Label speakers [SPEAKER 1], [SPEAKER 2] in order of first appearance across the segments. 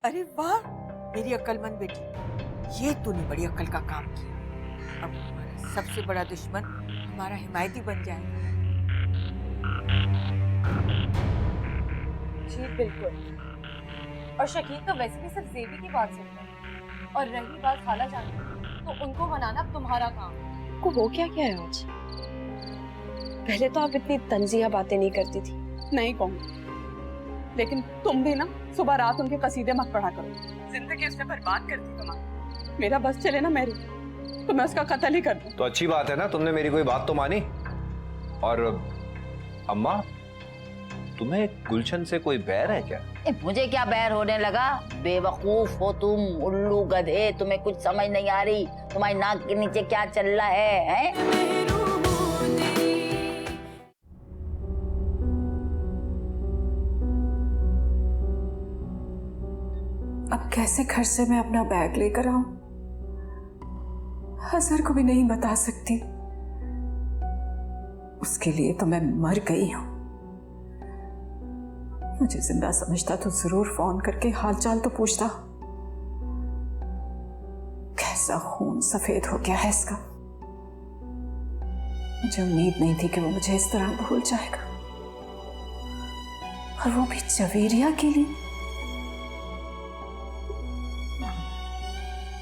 [SPEAKER 1] अरे वाह मेरी अक्लमंद बेटी, ये तूने बड़ी अक्ल का काम किया। अब हमारा सबसे बड़ा दुश्मन हमारा हिमायती बन जाएगा।
[SPEAKER 2] जी बिल्कुल। और शकील तो वैसे भी सिर्फ जेबी की बात सुनते हैं, और रही बात खाला जान की, तो उनको मनाना तुम्हारा काम है।
[SPEAKER 3] को हो क्या है आज? पहले तो आप इतनी तंजिया बातें नहीं करती थी।
[SPEAKER 4] नहीं कहूँगी, लेकिन तुम भी ना सुबह रात उनके कसीदे मत पढ़ा करो, जिंदगी उसने बर्बाद कर दी तुम्हारी। मेरा बस चले ना मेरी, तो मैं उसका कत्ल ही कर दूं।
[SPEAKER 5] तो अच्छी बात है ना, तुमने मेरी कोई बात तो मानी। और अम्मा, तुम्हें गुलशन से कोई बैर है क्या?
[SPEAKER 6] मुझे क्या बैर होने लगा? बेवकूफ हो तुम, उल्लू गधे, तुम्हें कुछ समझ नहीं आ रही। तुम्हारी नाक के नीचे क्या चल रहा है?
[SPEAKER 7] अब कैसे घर से मैं अपना बैग लेकर आऊं? अजहर को भी नहीं बता सकती। उसके लिए तो मैं मर गई हूं। मुझे जिंदा समझता तो जरूर फोन करके हालचाल तो पूछता। कैसा खून सफेद हो गया है इसका। मुझे उम्मीद नहीं थी कि वो मुझे इस तरह भूल जाएगा, और वो भी जवेरिया के लिए।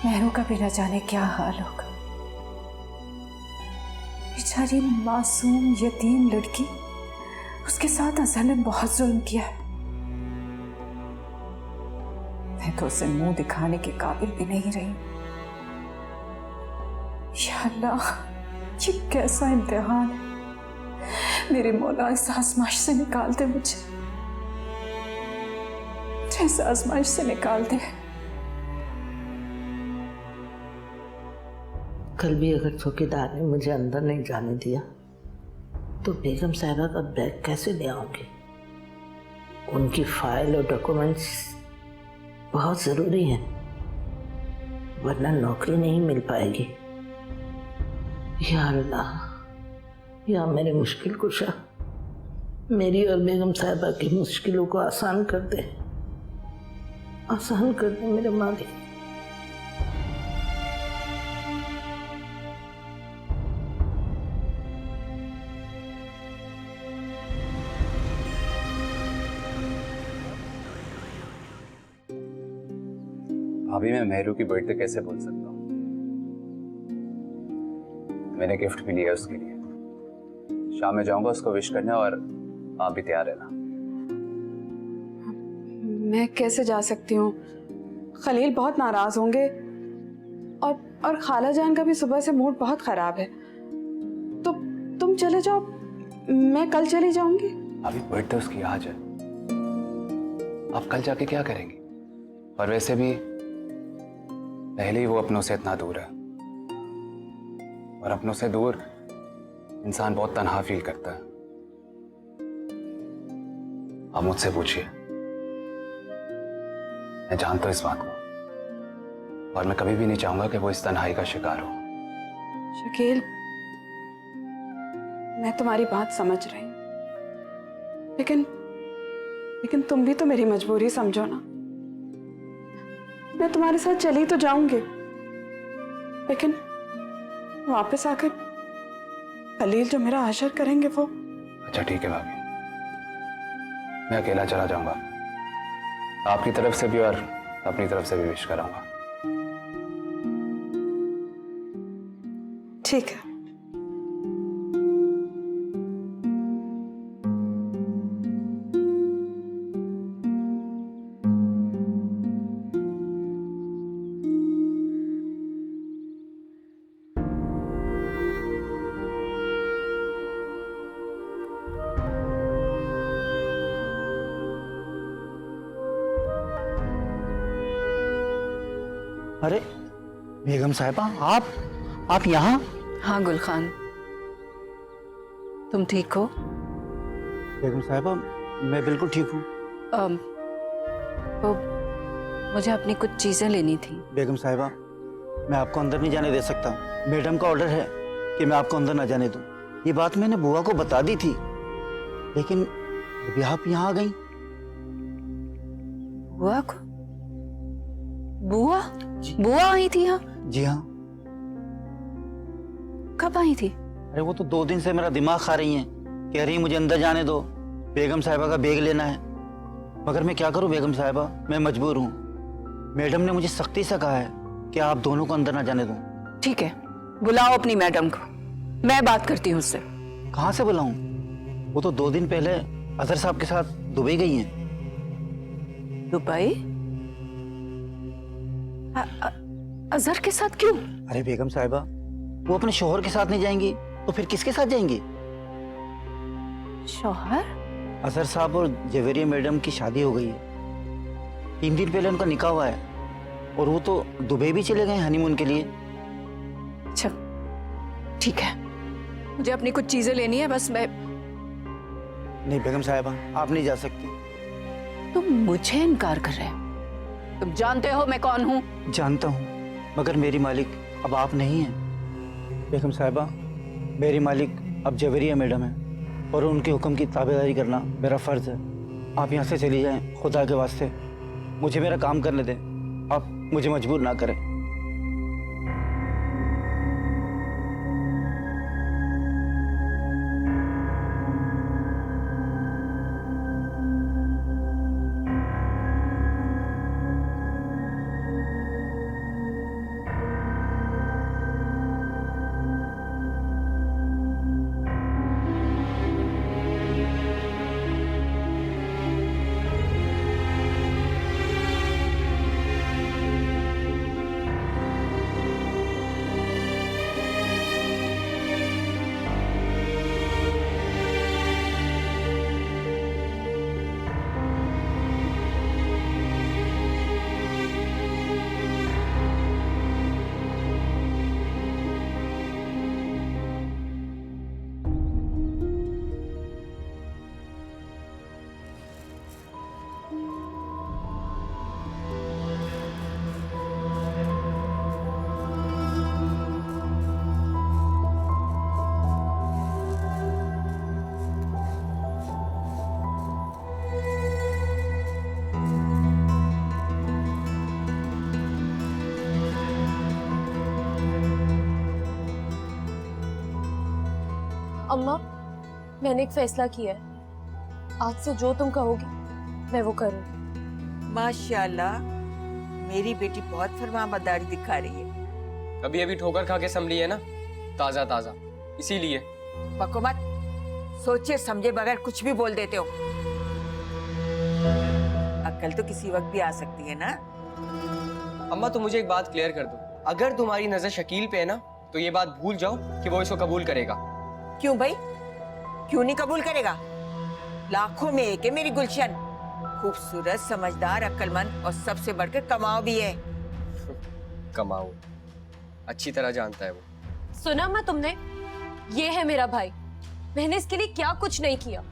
[SPEAKER 7] मेहरू का भी न जाने क्या हाल होगा। बेचारी मासूम यतीम लड़की, उसके साथ अजहर ने बहुत जुल्म किया है। मैं तो उसे मुंह दिखाने के काबिल भी नहीं रही। या अल्लाह, ये कैसा इम्तिहान है। मेरे मौला इस आजमाइश से निकाल दे मुझे, इस आजमाइश से निकाल दे।
[SPEAKER 8] कल भी अगर चौकीदार ने मुझे अंदर नहीं जाने दिया तो बेगम साहिबा का बैग कैसे ले आऊंगी? उनकी फाइल और डॉक्यूमेंट्स बहुत ज़रूरी हैं, वरना नौकरी नहीं मिल पाएगी। या अल्लाह, या मेरे मुश्किल कुशा, मेरी और बेगम साहिबा की मुश्किलों को आसान कर दे, आसान कर दे मेरे मालिक।
[SPEAKER 9] भाभी, मैं मेहरू की बर्थडे कैसे भूल सकता हूँ? मैंने गिफ्ट भी लिया उसके लिए। शाम में जाऊंगा उसको विश करने, और आप भी तैयार रहना।
[SPEAKER 4] मैं कैसे जा सकती हूँ? खलील बहुत नाराज होंगे, और खाला जान का भी सुबह से मूड बहुत खराब है। तो तुम चले जाओ, मैं कल चली जाऊंगी।
[SPEAKER 9] अभी बर्थडे उसकी आज है, आप कल जाके क्या करेंगी? और वैसे भी पहले ही वो अपनों से इतना दूर है, और अपनों से दूर इंसान बहुत तन्हा फील करता है। आप मुझसे पूछिए, मैं जानता हूं इस बात को, और मैं कभी भी नहीं चाहूंगा कि वो इस तन्हाई का शिकार हो।
[SPEAKER 4] शकील, मैं तुम्हारी बात समझ रही हूं, लेकिन तुम भी तो मेरी मजबूरी समझो ना। मैं तुम्हारे साथ चली तो जाऊंगी, लेकिन वापस आकर खलील जो मेरा आशर करेंगे वो।
[SPEAKER 9] अच्छा ठीक है भाभी, मैं अकेला चला जाऊंगा। आपकी तरफ से भी और अपनी तरफ से भी विश कराऊंगा।
[SPEAKER 4] ठीक है।
[SPEAKER 10] अरे बेगम साहिबा, आप यहाँ?
[SPEAKER 7] हाँ गुलखान, तुम ठीक हो?
[SPEAKER 10] बेगम साहिबा, मैं बिल्कुल ठीक हूँ।
[SPEAKER 7] तो मुझे अपनी कुछ चीजें लेनी थी।
[SPEAKER 10] बेगम साहिबा, मैं आपको अंदर नहीं जाने दे सकता। मैडम का ऑर्डर है कि मैं आपको अंदर ना जाने दूं। ये बात मैंने बुआ को बता दी थी, लेकिन अभी आप यहाँ आ गई।
[SPEAKER 7] बुआ को?
[SPEAKER 3] बुआ बुआ आई थी यहाँ?
[SPEAKER 10] जी हाँ।
[SPEAKER 3] कब आई थी?
[SPEAKER 10] अरे वो तो 2 दिन से मेरा दिमाग खा रही हैं। कह रही हैं मुझे अंदर जाने दो, बेगम साहिबा का बैग लेना है। मगर मैं क्या करूं बेगम साहिबा, मैं मजबूर हूं। मैडम ने मुझे सख्ती से कहा है कि आप दोनों को अंदर ना जाने दूं।
[SPEAKER 3] ठीक है, बुलाओ अपनी मैडम को, मैं बात करती हूँ उससे।
[SPEAKER 10] कहाँ से बुलाऊं? वो तो 2 दिन पहले अजहर साहब के साथ दुबई गई हैं।
[SPEAKER 3] दुबई? अजहर के साथ क्यों?
[SPEAKER 10] अरे बेगम साहिबा, वो अपने शोहर के साथ नहीं जाएंगी तो फिर किसके साथ जाएंगी?
[SPEAKER 3] शौहर?
[SPEAKER 10] अजहर साहब और जवेरिया मैडम की शादी हो गई है। 3 दिन पहले उनका निकाह हुआ है और वो तो दुबई भी चले गए हनीमून के लिए।
[SPEAKER 3] अच्छा ठीक है, मुझे अपनी कुछ चीजें लेनी है, बस मैं।
[SPEAKER 10] नहीं बेगम साहिबा, आप नहीं जा सकती।
[SPEAKER 3] तुम मुझे इनकार कर रहे हो? तुम जानते हो मैं कौन हूँ?
[SPEAKER 10] जानता हूँ, मगर मेरी मालिक अब आप नहीं हैं। बेगम साहिबा, मेरी मालिक अब जवेरिया मैडम है और उनके हुक्म की ताबेदारी करना मेरा फ़र्ज़ है। आप यहाँ से चली जाएं, खुदा के वास्ते मुझे मेरा काम करने दें। आप मुझे मजबूर ना करें।
[SPEAKER 2] अम्मा, मैंने एक फैसला किया है। आज से जो तुम कहोगी मैं वो करूँगी।
[SPEAKER 1] माशाल्लाह, मेरी बेटी बहुत फरमाबरदारी दिखा रही है।
[SPEAKER 11] अभी अभी ठोकर खा के संभली है ना, ताजा ताजा, इसीलिए।
[SPEAKER 1] बको मत, सोचे समझे बगैर कुछ भी बोल देते हो। अक्ल तो किसी वक्त भी आ सकती है ना।
[SPEAKER 11] अम्मा तुम मुझे एक बात क्लियर कर दो, अगर तुम्हारी नजर शकील पे है ना तो ये बात भूल जाओ कि वो इसको कबूल करेगा।
[SPEAKER 1] क्यों भाई, क्यों नहीं कबूल करेगा? लाखों में एक है मेरी गुलशन, खूबसूरत, समझदार, अक्लमंद और सबसे बढ़कर कमाओ भी है।
[SPEAKER 11] कमाओ, अच्छी तरह जानता है वो।
[SPEAKER 2] सुना मैं तुमने, ये है मेरा भाई, मैंने इसके लिए क्या कुछ नहीं किया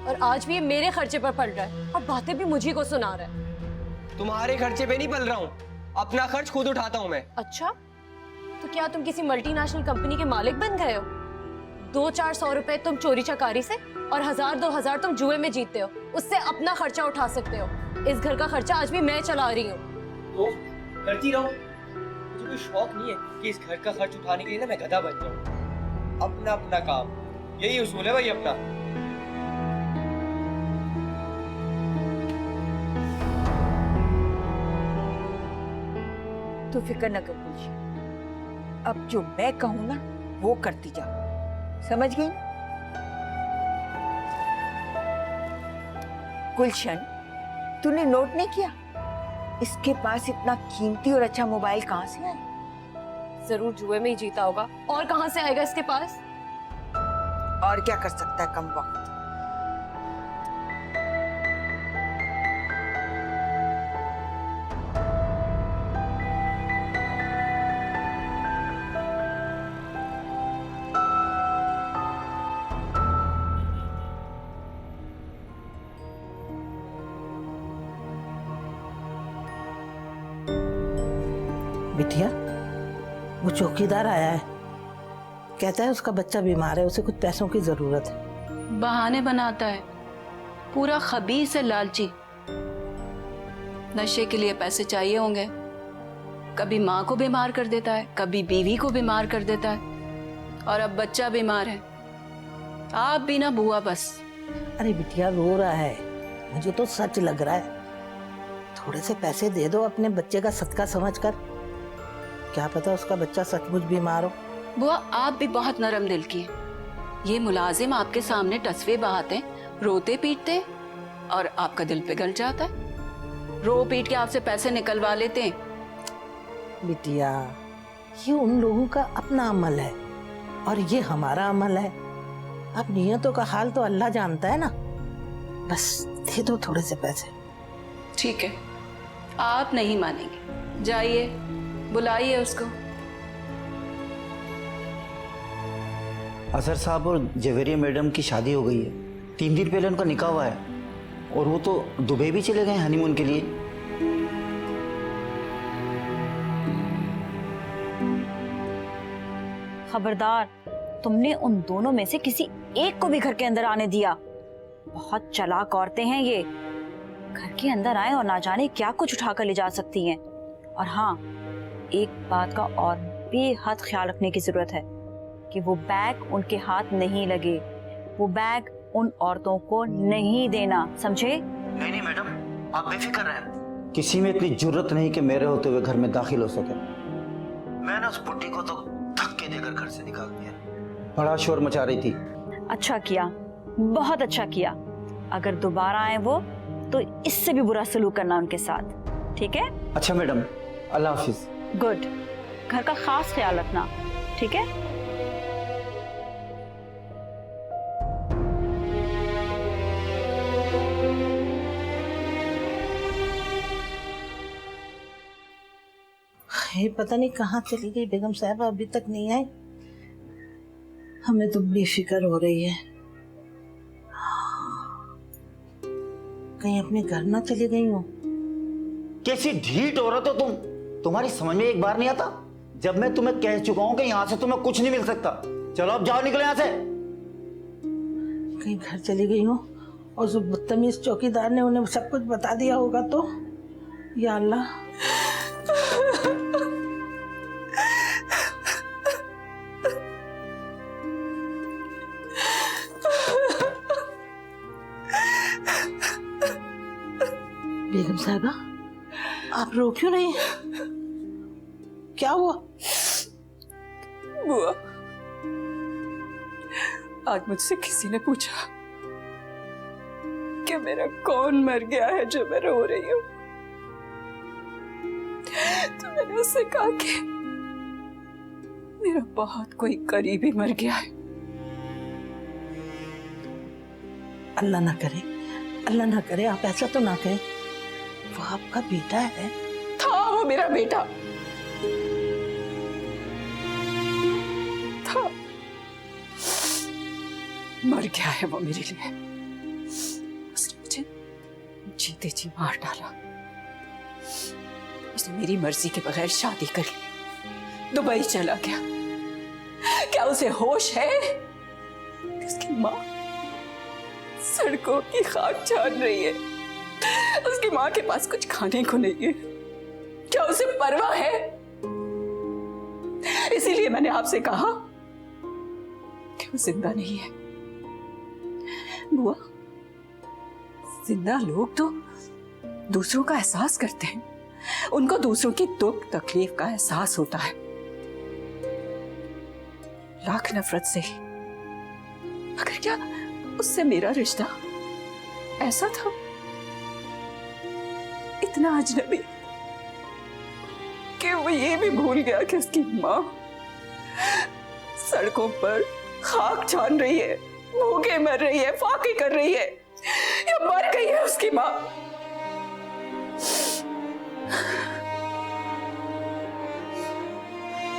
[SPEAKER 2] और आज भी ये मेरे खर्चे पर पल रहा है और बातें भी मुझी को सुना रहा है।
[SPEAKER 11] तुम्हारे खर्चे पे नहीं पल रहा हूँ, अपना खर्च खुद उठाता हूँ मैं।
[SPEAKER 2] अच्छा, तो क्या तुम किसी मल्टीनेशनल कंपनी के मालिक बन गए हो? 200-400 रुपए तुम चोरी चकारी से और 1000-2000 तुम जुए में जीतते हो, उससे अपना खर्चा उठा सकते हो। इस घर का खर्चा आज भी मैं चला रही हूँ।
[SPEAKER 11] तो करती रहो, मुझे कोई शौक नहीं है कि इस घर का खर्च उठाने के लिए ना मैं गधा बन जाऊँ। अपना अपना काम, यही उसूल है भाई अपना।
[SPEAKER 1] तो फिक्र न कर गुलशन, अब जो मैं कहूँ ना वो करती जाओ, समझ गई? गुलशन, तूने नोट नहीं किया इसके पास इतना कीमती और अच्छा मोबाइल कहाँ से आया?
[SPEAKER 2] जरूर जुए में ही जीता होगा, और कहाँ से आएगा इसके पास?
[SPEAKER 1] और क्या कर सकता है कम वक्त।
[SPEAKER 8] बिटिया, वो चौकीदार आया है, कहता है उसका बच्चा बीमार है, उसे कुछ पैसों की जरूरत है।
[SPEAKER 3] बहाने बनाता है, पूरा खबीस है, लालची। नशे के लिए पैसे चाहिए होंगे, कभी माँ को बीमार कर देता है, कभी बीवी को बीमार कर देता है, और अब बच्चा बीमार है। आप भी ना बुआ बस।
[SPEAKER 8] अरे बिटिया रो रहा है, मुझे तो सच लग रहा है। थोड़े से पैसे दे दो अपने बच्चे का सदका समझकर, क्या पता उसका बच्चा सचमुच बीमार हो।
[SPEAKER 3] बुआ आप भी बहुत नरम दिल की हैं। ये मुलाजिम आपके सामने टसवे बहाते, रोते पीटते, और आपका दिल पिघल जाता है। रो पीट के आपसे पैसे निकलवा लेते हैं।
[SPEAKER 8] बिटिया ये उन लोगों का अपना अमल है और ये हमारा अमल है। अब नियतों का हाल तो अल्लाह जानता है ना। बस दे दो थोड़े से पैसे।
[SPEAKER 3] ठीक है, आप नहीं मानेंगे, जाइए बुलाइए उसको।
[SPEAKER 10] असर साहब और जवेरिया मैडम की शादी हो गई है। 3 दिन पहले उनका निकाह हुआ है और वो तो दुबई भी चले गए हनीमून के लिए।
[SPEAKER 12] खबरदार, तुमने उन दोनों में से किसी एक को भी घर के अंदर आने दिया। बहुत चालाक औरतें हैं ये, घर के अंदर आए और ना जाने क्या कुछ उठाकर ले जा सकती हैं। और हाँ, एक बात का और बेहद ख्याल रखने की जरूरत है कि वो बैग उनके हाथ नहीं लगे। वो बैग उन औरतों को नहीं देना, समझे?
[SPEAKER 10] नहीं मैडम, आप बेफिक्र रहें। किसी में इतनी जुर्रत नहीं कि मेरे होते हुए घर में दाखिल हो सके। मैंने उस बुड्ढी को तो धक्के देकर घर से निकाल दिया। बड़ा शोर मचा रही थी।
[SPEAKER 12] अच्छा किया, बहुत अच्छा किया। अगर दोबारा आए वो तो इससे भी बुरा सलूक करना उनके साथ, ठीक है?
[SPEAKER 10] अच्छा मैडम, अल्लाह हाफिज।
[SPEAKER 12] गुड। घर का खास ख्याल रखना, ठीक है?
[SPEAKER 8] ये पता नहीं कहाँ चली गई बेगम साहबा, अभी तक नहीं आई। हमें तो बड़ी फिक्र हो रही है, कहीं अपने घर ना चली गई हो।
[SPEAKER 10] कैसी ढीठ औरत हो तुम, तुम्हारी समझ में एक बार नहीं आता। जब मैं तुम्हें कह चुका हूं कि यहाँ से तुम्हें कुछ नहीं मिल सकता। चलो अब जाओ, निकलो यहाँ से।
[SPEAKER 8] कहीं घर चली गई हो और जो बदतमीज चौकीदार ने उन्हें सब कुछ बता दिया होगा तो। या अल्लाह। बेगम साहिबा, आप रो क्यों नहीं? क्या हुआ?
[SPEAKER 7] बुआ, आज मुझसे किसी ने पूछा कि मेरा कौन मर गया है जो मैं रो रही हूँ। तो मैंने उससे कहा कि मेरा बहुत कोई करीबी मर गया है।
[SPEAKER 8] अल्लाह ना करे, अल्लाह ना करे, आप ऐसा तो ना कहें। वो आपका बेटा है।
[SPEAKER 7] था वो मेरा बेटा, था। मर गया है वो मेरे लिए। उसने मुझे जीते जी मार डाला। उसने मेरी मर्जी के बगैर शादी कर ली, दुबई चला गया। क्या उसे होश है कि उसकी माँ सड़कों की खाक छान रही है? उसकी माँ के पास कुछ खाने को नहीं है। क्या उसे परवाह है? इसीलिए मैंने आपसे कहा कि वो जिंदा नहीं है। बुआ, जिंदा लोग तो दूसरों का एहसास करते हैं, उनको दूसरों की दुख तकलीफ का एहसास होता है। लाख नफरत से ही, मगर क्या उससे मेरा रिश्ता ऐसा था? इतना अजनबी कि वो ये भी भूल गया कि उसकी माँ सड़कों पर खाक छान रही है, भूखे मर रही है, फाके कर रही है, या मर गई है उसकी माँ।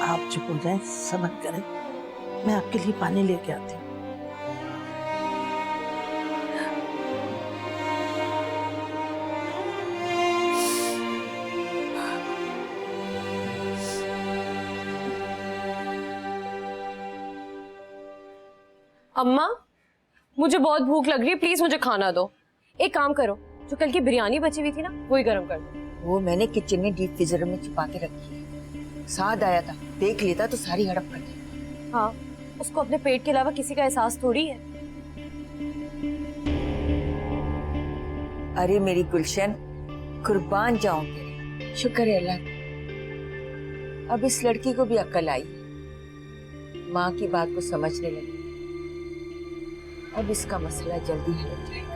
[SPEAKER 8] आप चुप हो जाएं, सब्र करें। मैं आपके लिए पानी लेके आती हूँ।
[SPEAKER 2] अम्मा, मुझे बहुत भूख लग रही है, प्लीज मुझे खाना दो। एक काम करो, जो कल की बिरयानी बची हुई थी ना, वही गर्म कर दो।
[SPEAKER 1] वो मैंने किचन में डीप फ्रीजर में छुपा के रखी है। साथ आया था, देख लेता तो सारी हड़प कर देता।
[SPEAKER 2] हाँ, उसको अपने पेट के अलावा किसी का एहसास थोड़ी है।
[SPEAKER 1] अरे मेरी गुलशन, कुर्बान जाऊं तेरे, शुक्र है अल्लाह का। अब इस लड़की को भी अक्ल आई, माँ की बात को समझने लगी। अब इसका मसला जल्दी हल हो जाएगा।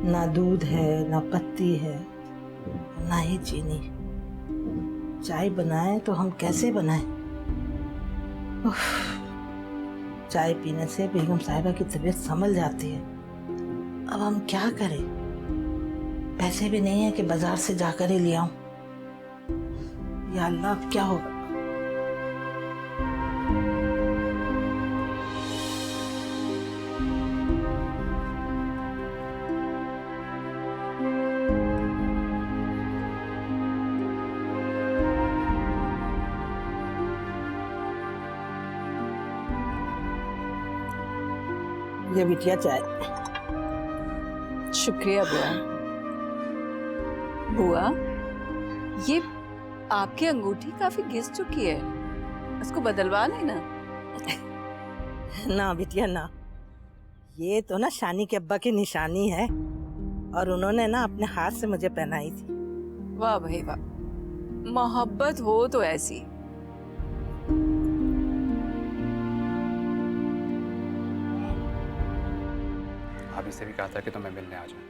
[SPEAKER 8] ना दूध है, ना पत्ती है, ना ही चीनी। चाय बनाए तो हम कैसे बनाएं? उफ, चाय पीने से बेगम साहिबा की तबीयत संभल जाती है। अब हम क्या करें? पैसे भी नहीं है कि बाजार से जाकर ही ले आऊं। या अल्लाह, अब क्या होगा? ये बिटिया चाय।
[SPEAKER 3] शुक्रिया बुआ। बुआ, ये आपकी अंगूठी काफी घिस चुकी है, इसको बदलवा लेना।
[SPEAKER 8] ना बिटिया ना, ये तो ना शानी के अब्बा की निशानी है और उन्होंने ना अपने हाथ से मुझे पहनाई थी।
[SPEAKER 3] वाह भाई वाह, मोहब्बत हो तो ऐसी।
[SPEAKER 9] भाभी से भी कहा था कि तुम्हें मिलने आ जाऊं,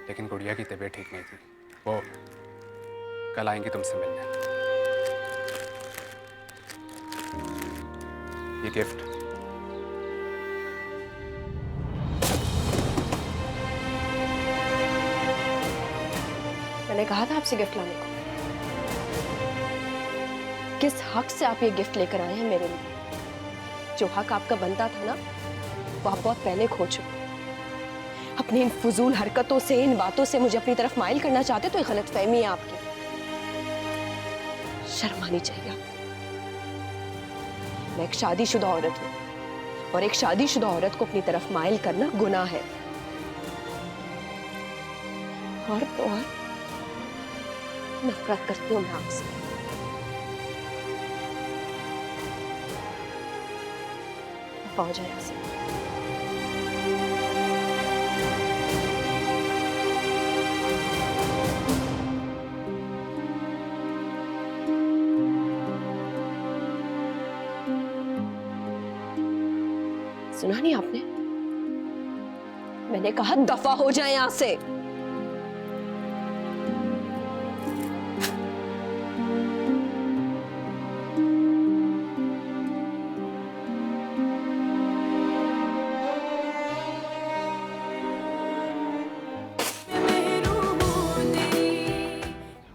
[SPEAKER 9] लेकिन गुड़िया की तबीयत ठीक नहीं थी। वो कल आएंगी तुमसे मिलने। ये गिफ्ट
[SPEAKER 2] मैंने कहा था आपसे गिफ्ट लाने को। किस हक से आप ये गिफ्ट लेकर आए हैं मेरे लिए? जो हक आपका बनता था ना, वो आप बहुत पहले खो चुके। अपनी इन फजूल हरकतों से, इन बातों से मुझे अपनी तरफ माइल करना चाहते तो ये गलतफहमी है आपकी। शर्म आनी चाहिए आपको। मैं एक शादीशुदा औरत हूँ और एक शादीशुदा औरत को अपनी तरफ माइल करना गुनाह है। और तो और नफरत करती हूँ मैं आपसे। हो जाए आपसे। सुना नहीं आपने? मैंने कहा दफा हो जाए यहां से।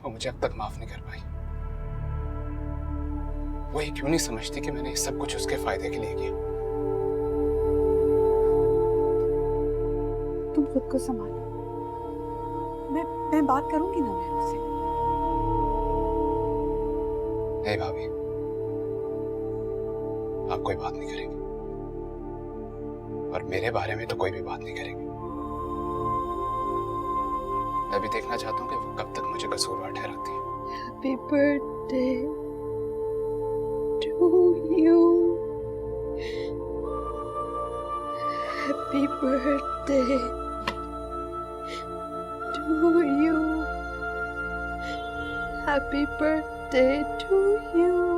[SPEAKER 9] वो मुझे अब तक माफ नहीं कर पाई। वो ये क्यों नहीं समझती कि मैंने ये सब कुछ उसके फायदे के लिए किया।
[SPEAKER 4] तुम खुद को संभालो। मैं बात करूंगी ना मेहर से।
[SPEAKER 9] नहीं भाभी, आप कोई बात नहीं करेंगे और मेरे बारे में तो कोई भी बात नहीं करेंगे। मैं भी देखना चाहता हूँ कि वो कब तक मुझे कसूरवार ठहराती है।
[SPEAKER 2] Happy birthday to you. Happy birthday to you. Happy birthday to you.